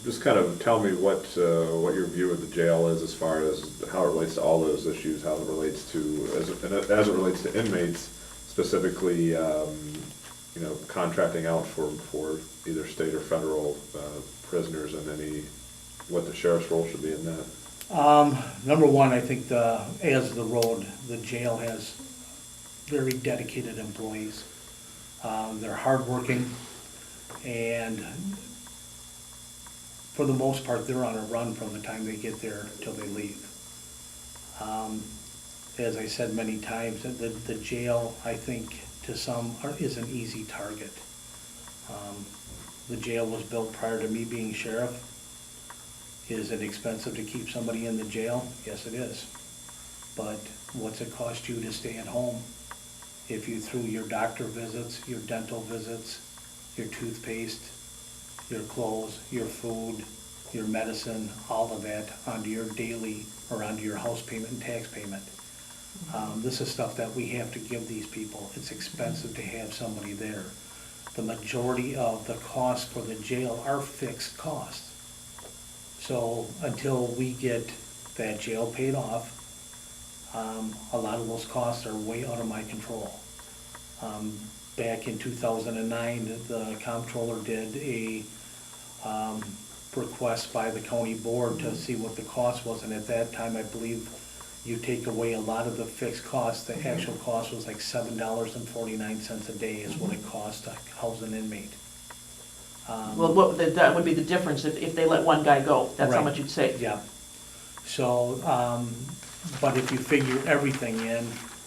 just kind of tell me what your view of the jail is as far as how it relates to all those issues, how it relates to, as it relates to inmates, specifically, you know, contracting out for either state or federal prisoners, and what the sheriff's role should be in that. Number one, I think as the road, the jail has very dedicated employees. They're hardworking, and for the most part, they're on a run from the time they get there till they leave. As I said many times, the jail, I think, to some is an easy target. The jail was built prior to me being sheriff. Is it expensive to keep somebody in the jail? Yes, it is. But what's it cost you to stay at home? If you threw your doctor visits, your dental visits, your toothpaste, your clothes, your food, your medicine, all of that onto your daily or onto your house payment and tax payment. This is stuff that we have to give these people. It's expensive to have somebody there. The majority of the costs for the jail are fixed costs. So until we get that jail paid off, a lot of those costs are way out of my control. Back in 2009, the comptroller did a request by the county board to see what the cost was, and at that time, I believe you take away a lot of the fixed costs. The actual cost was like $7.49 a day is what it costs to house an inmate. Well, that would be the difference if they let one guy go. That's how Right. much you'd save. Yeah. So, but if you figure everything in,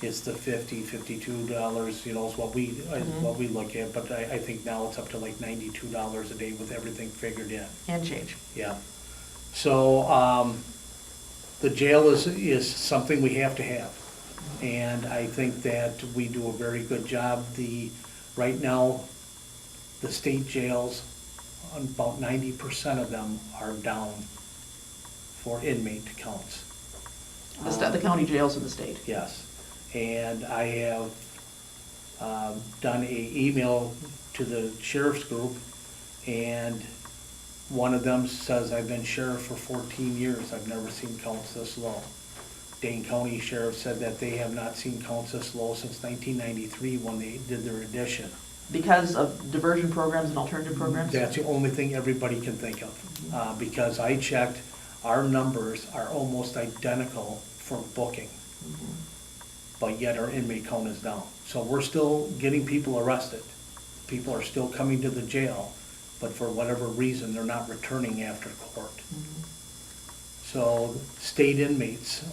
it's the $52, you know, is what we look at, but I think now it's up to like $92 a day with everything figured in. And change. Yeah. So, the jail is something we have to have. And I think that we do a very good job. Right now, the state jails, about 90% of them are down for inmate counts. The county jails in the state. Yes. And I have done an email to the sheriff's group, and one of them says, I've been sheriff for 14 years. I've never seen counts this low. Dane County Sheriff said that they have not seen counts this low since 1993 when they did their addition. Because of diversion programs and alternative programs? That's the only thing everybody can think of. Because I checked, our numbers are almost identical for booking. But yet our inmate count is down. So we're still getting people arrested. People are still coming to the jail, but for whatever reason, they're not returning after court. So state inmates,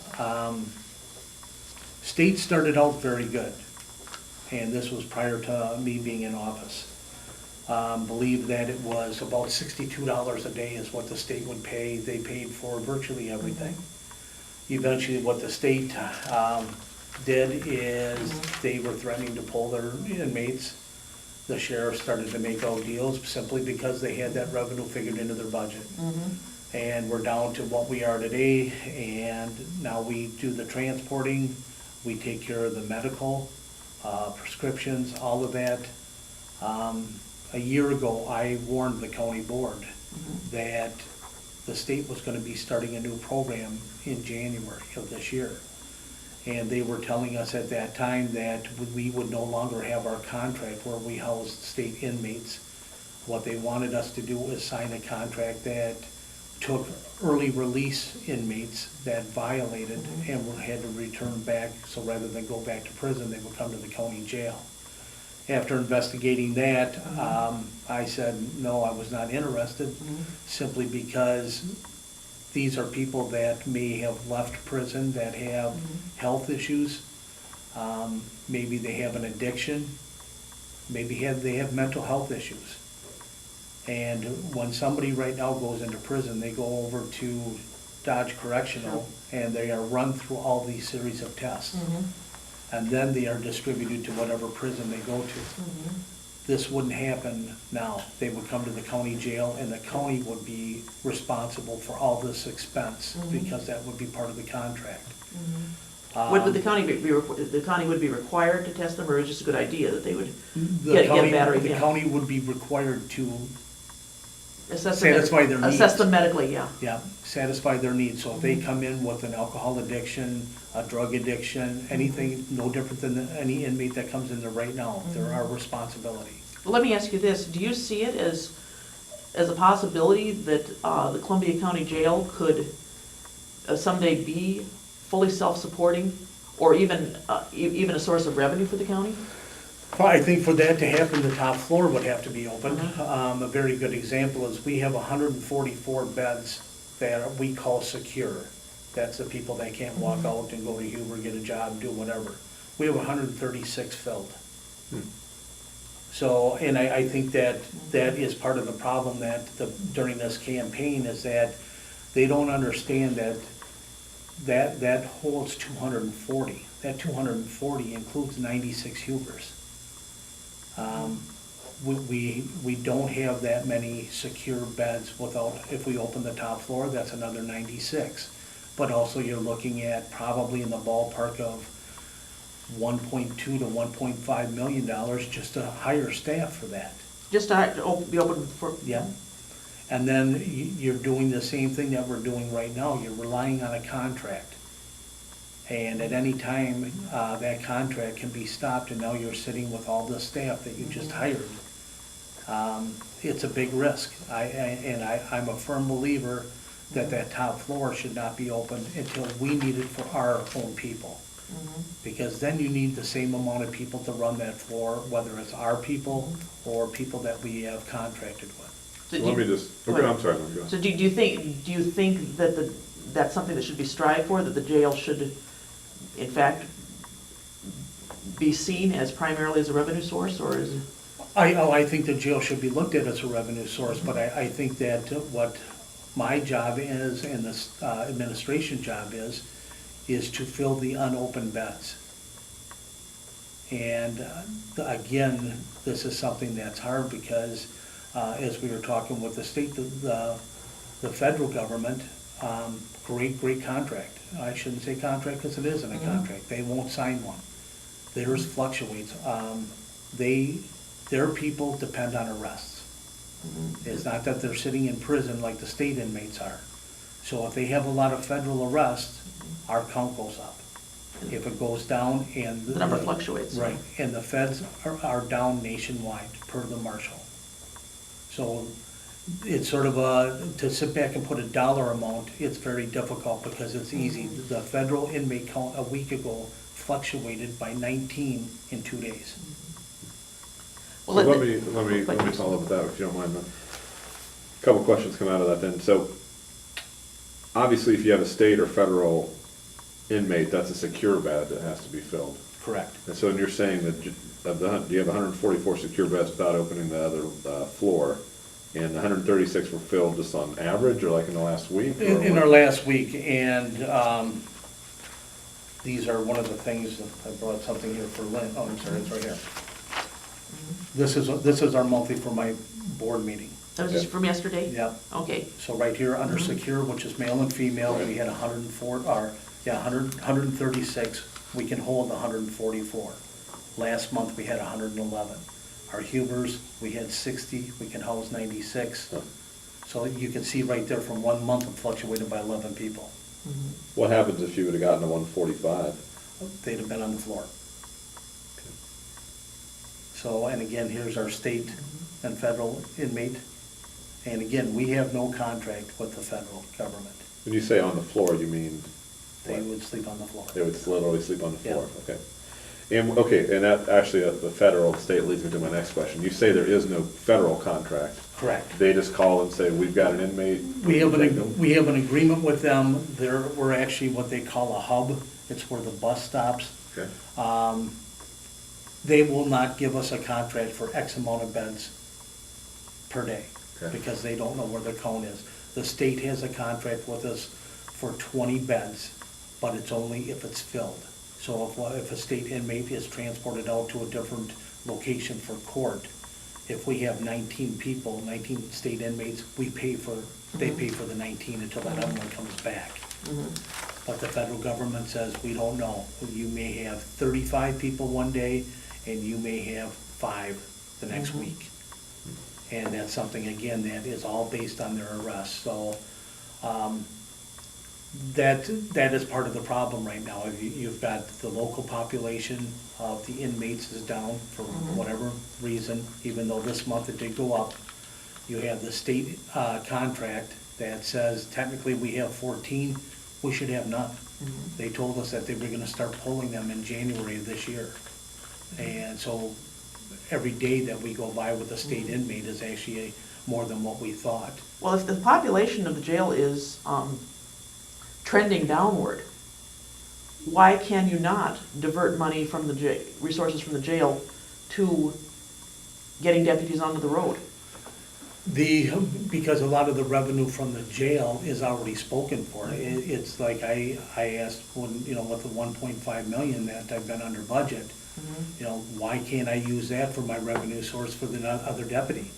state started out very good. And this was prior to me being in office. Believe that it was about $62 a day is what the state would pay. They paid for virtually everything. Eventually what the state did is they were threatening to pull their inmates. The sheriff started to make out deals simply because they had that revenue figured into their budget. And we're down to what we are today, and now we do the transporting, we take care of the medical, prescriptions, all of that. A year ago, I warned the county board that the state was going to be starting a new program in January of this year. And they were telling us at that time that we would no longer have our contract where we housed state inmates. What they wanted us to do was sign a contract that took early release inmates that violated and had to return back. So rather than go back to prison, they would come to the county jail. After investigating that, I said, no, I was not interested, simply because these are people that may have left prison that have health issues. Maybe they have an addiction. Maybe they have mental health issues. And when somebody right now goes into prison, they go over to Dodge Correctional and they are run through all these series of tests. And then they are distributed to whatever prison they go to. This wouldn't happen now. They would come to the county jail and the county would be responsible for all this expense because that would be part of the contract. Would the county the county would be required to test them, or is it just a good idea that they would The get county, battery? the county would be required to satisfy their needs. Assess them medically, yeah. Yeah, satisfy their needs. So if they come in with an alcohol addiction, a drug addiction, anything no different than any inmate that comes in there right now, they're our responsibility. Well, let me ask you this, do you see it as a possibility that the Columbia County Jail could someday be fully self-supporting, or even a source of revenue for the county? Well, I think for that to happen, the top floor would have to be open. A very good example is we have 144 beds that we call secure. That's the people that can't walk out and go to Huber, get a job, do whatever. We have 136 filled. So, and I think that is part of the problem that during this campaign is that they don't understand that holds 240. That 240 includes 96 Hubers. We don't have that many secure beds without, if we open the top floor, that's another 96. But also you're looking at probably in the ballpark of $1.2 to $1.5 million just to hire staff for that. Just to be open for... Yeah. And then you're doing the same thing that we're doing right now. You're relying on a contract. And at any time, that contract can be stopped, and now you're sitting with all the staff that you just hired. It's a big risk. I'm a firm believer that top floor should not be open until we need it for our own people. Because then you need the same amount of people to run that floor, whether it's our people or people that we have contracted with. So let me just, okay, I'm sorry, go ahead. So do you think that that's something that should be strived for, that the jail should, in fact, be seen as primarily as a revenue source, or is it? I think the jail should be looked at as a revenue source, but I think that what my job is and this administration job is to fill the unopened beds. And again, this is something that's hard because as we were talking with the state, the federal government, great contract. I shouldn't say contract because it isn't a contract. They won't sign one. Theirs fluctuates. Their people depend on arrests. It's not that they're sitting in prison like the state inmates are. So if they have a lot of federal arrests, our count goes up. If it goes down and The number fluctuates. Right, and the feds are down nationwide per the marshal. So it's sort of to sit back and put a dollar amount, it's very difficult because it's easy. The federal inmate count a week ago fluctuated by 19 in 2 days. Well, let me follow up with that if you don't mind. A couple questions come out of that then. So obviously if you have a state or federal inmate, that's a secure bed that has to be filled. Correct. And so you're saying that you have 144 secure beds without opening the other floor, and 136 were filled just on average, or like in the last week? In our last week, and these are one of the things, I brought something here for Lynn, oh, I'm sorry, it's right here. This is our monthly for my board meeting. That was just from yesterday? Yeah. Okay. So right here, under secure, which is male and female, we had 136, we can hold 144. Last month, we had 111. Our Hubers, we had 60, we can house 96. So you can see right there from 1 month, it fluctuated by 11 people. What happens if you would have gotten to 145? They'd have been on the floor. So, and again, here's our state and federal inmate. And again, we have no contract with the federal government. When you say on the floor, you mean? They would sleep on the floor. They would literally sleep on the floor, Yeah. Okay. And that actually, the federal state leads me to my next question. You say there is no federal contract. Correct. They just call and say, we've got an inmate. We have an agreement with them. We're actually what they call a hub. It's where the bus stops. Okay. They will not give us a contract for X amount of beds per day. Okay. Because they don't know where the count is. The state has a contract with us for 20 beds, but it's only if it's filled. So if a state inmate is transported out to a different location for court, if we have 19 people, 19 state inmates, they pay for the 19 until that other one comes back. But the federal government says, we don't know. You may have 35 people one day, and you may have 5 the next week. And that's something, again, that is all based on their arrest, so, that is part of the problem right now. You've got the local population of the inmates is down for whatever reason, even though this month it did go up. You have the state contract that says technically we have 14, we should have none. They told us that they were gonna start pulling them in January of this year. And so every day that we go by with a state inmate is actually more than what we thought. Well, if the population of the jail is trending downward, why can you not divert money from the resources from the jail to getting deputies onto the road? Because a lot of the revenue from the jail is already spoken for. It's like I asked when, with the 1.5 million that I've been under budget, why can't I use that for my revenue source for the other deputy?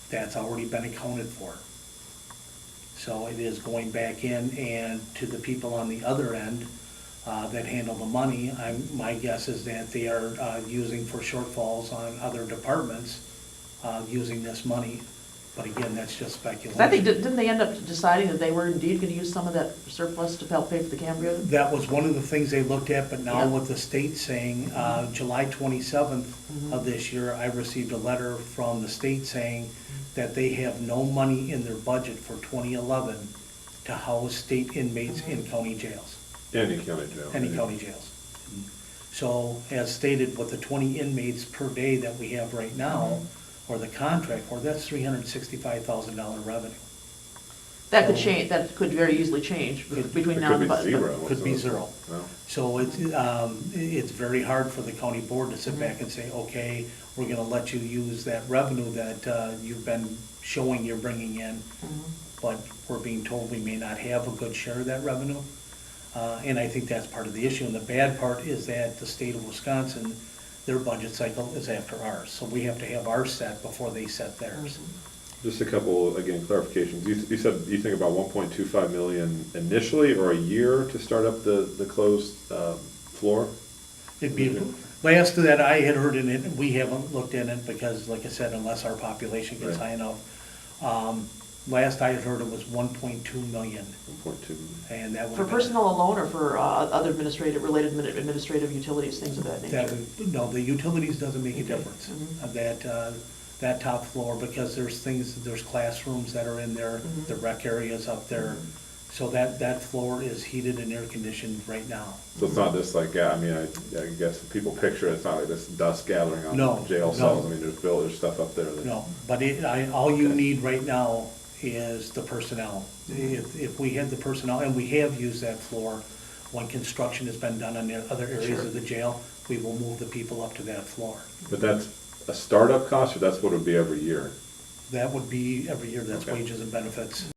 That's already been accounted for. So it is going back in, and to the people on the other end that handle the money, my guess is that they are using for shortfalls on other departments, using this money. But again, that's just speculation. I think, didn't they end up deciding that they were indeed gonna use some of that surplus to help pay for the Cambria? That was one of the things they looked at, but now with the state saying, July 27th of this year, I received a letter from the state saying that they have no money in their budget for 2011 to house state inmates in county jails. Any county jail. Any county jails. So as stated, with the 20 inmates per day that we have right now, or the contract for, that's $365,000 revenue. That could change, that could very easily change between now and. It could be zero. Could be zero. Well, So it's very hard for the county board to sit back and say, okay, we're gonna let you use that revenue that you've been showing you're bringing in, but we're being told we may not have a good share of that revenue. And I think that's part of the issue. And the bad part is that the state of Wisconsin, their budget cycle is after ours. So we have to have ours set before they set theirs. just a couple, again, clarifications. You said you think about 1.25 million initially, or a year to start up the closed floor? It'd be, last that I had heard in it, we haven't looked in it because, like I said, unless our population gets high enough. Last I had heard it was 1.2 million. 1.2. And that would. For personnel alone, or for other administrative utilities, things of that That nature? would, no, the utilities doesn't make a Okay. difference. That top floor, because there's classrooms that are in there, the rec areas up there. So that floor is heated and air conditioned right now. So it's not just like, I mean, I guess people picture it, it's not like this dust gathering on No, jail no. cells. I mean, there's stuff up there that. No, but all you need right now is the personnel. If we had the personnel, and we have used that floor, when construction has been done in the other areas of the jail, we will move the people up to that floor. But that's a startup cost, or that's what it would be every year? That would be every year, that's Okay. wages and benefits.